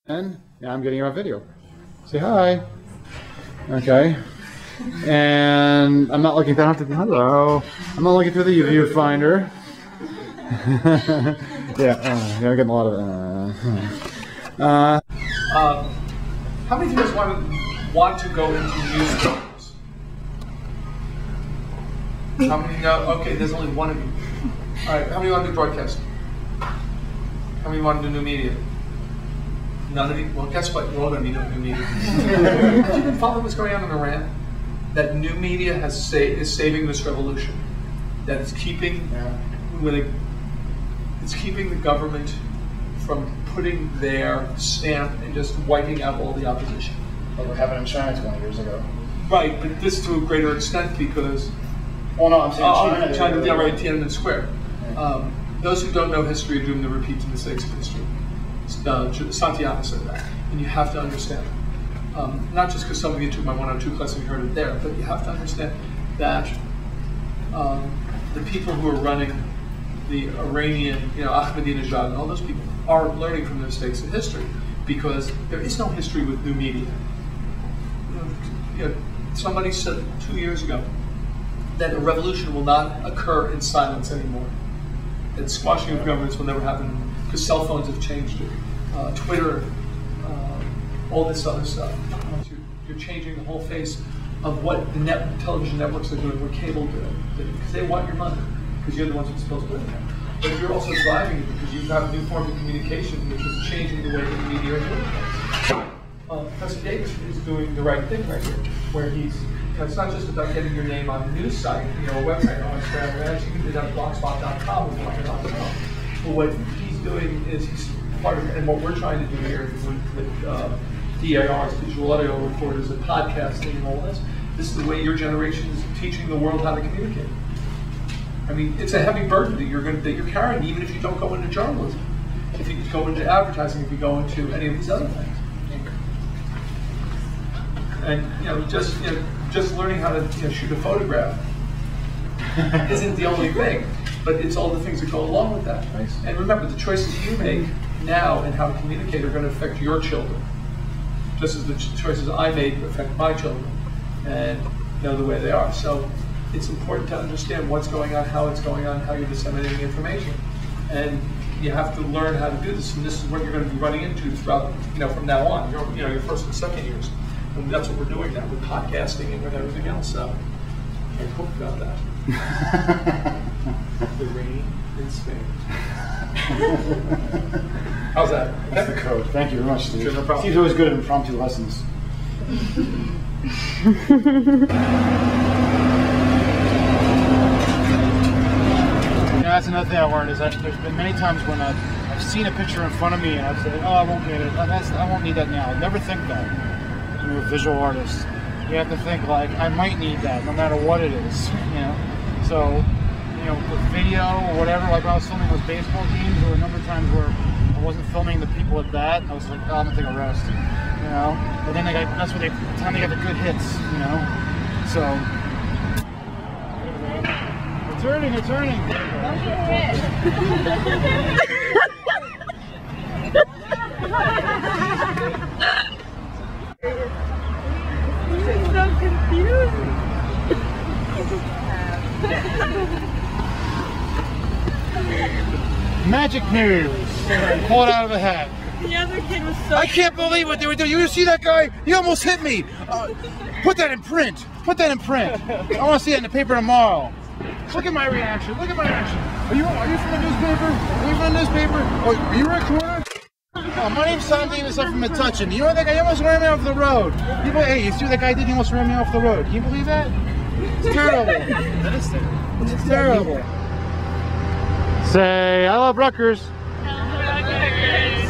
And yeah, I'm getting you on video. Say hi. Okay. And I'm not looking down. Hello. I'm not looking through the viewfinder. Yeah, I'm getting a lot of. How many of you want to go into newspapers? How many know? Okay, there's only one of you. All right, how many want to do broadcasting? How many want to do new media? None of you? Well, guess what? You're all going to be new media. Have you been following what's going on in Iran? That new media is saving this revolution. That it's keeping, it's keeping the government from putting their stamp and just wiping out all the opposition. Like what happened in China 20 years ago. Right, but this to a greater extent because... Well, no, I'm saying China, yeah, right, Tiananmen Square. Yeah. Those who don't know history are doomed to repeat the mistakes of history. Santiago said that, and you have to understand. Not just because some of you took my 102 class and you heard it there, but you have to understand that the people who are running the Iranian, Ahmadinejad and all those people are learning from the mistakes of history because there is no history with new media. Somebody said 2 years ago that a revolution will not occur in silence anymore. That squashing of governments will never happen because cell phones have changed it. Twitter, all this other stuff. You're changing the whole face of what the television networks are doing, what cable doing, because they want your money, because you're the ones who are supposed to do it. But if you're also driving it because you've got a new form of communication which is changing the way that the media are doing things. Professor Davis is doing the right thing right here, where he's, it's not just about getting your name on a news site, a website on Instagram, you can do that at blogspot.com or blogger.com. But what he's doing is he's part of it, and what we're trying to do here with DARs, digital audio recorders, and podcasting and all this is the way your generation is teaching the world how to communicate. I mean, it's a heavy burden that you're carrying, even if you don't go into journalism, if you go into advertising, if you go into any of these other things. And just learning how to shoot a photograph isn't the only thing, but it's all the things that go along with that. And remember, the choices you make now and how to communicate are going to affect your children, just as the choices I made affect my children, and the way they are. So it's important to understand what's going on, how it's going on, how you're disseminating information, and you have to learn how to do this. And this is what you're going to be running into throughout, from now on. Your first and second years. And that's what we're doing now with podcasting and with everything else. So I hope about that. The rain in Spain. How's that? That's the code. Thank you very much, Steve. Sure, no problem. Steve's always good at impromptu lessons. That's another thing I learned is that there's been many times when I've seen a picture in front of me and I've said, oh, I won't get it. I won't need that now. Never think that. You're a visual artist. You have to think like, I might need that no matter what it is, So, with video or whatever, like when I was filming those baseball games, there were a number of times where I wasn't filming the people at bat. I was like, oh, I'm gonna take a rest, But then that's what the time they got the good hits, So, they're turning. Don't get hit. It's so confusing. Magic news. Pull it out of the hat. The other kid was so... I can't believe what they were doing. You see that guy? He almost hit me. Put that in print. Put that in print. I want to see it in the paper tomorrow. Look at my reaction. Look at my reaction. Are you from a newspaper? Are you from a newspaper? Oh, are you a recorder? Oh, my name's Tom Davis. I'm from Metuchen. You know that guy? He almost ran me off the road. People, hey, you see what that guy did? He almost ran me off the road. Can you believe that? It's terrible. That is terrible. It's terrible. Say, I love Rutgers. I love Rutgers.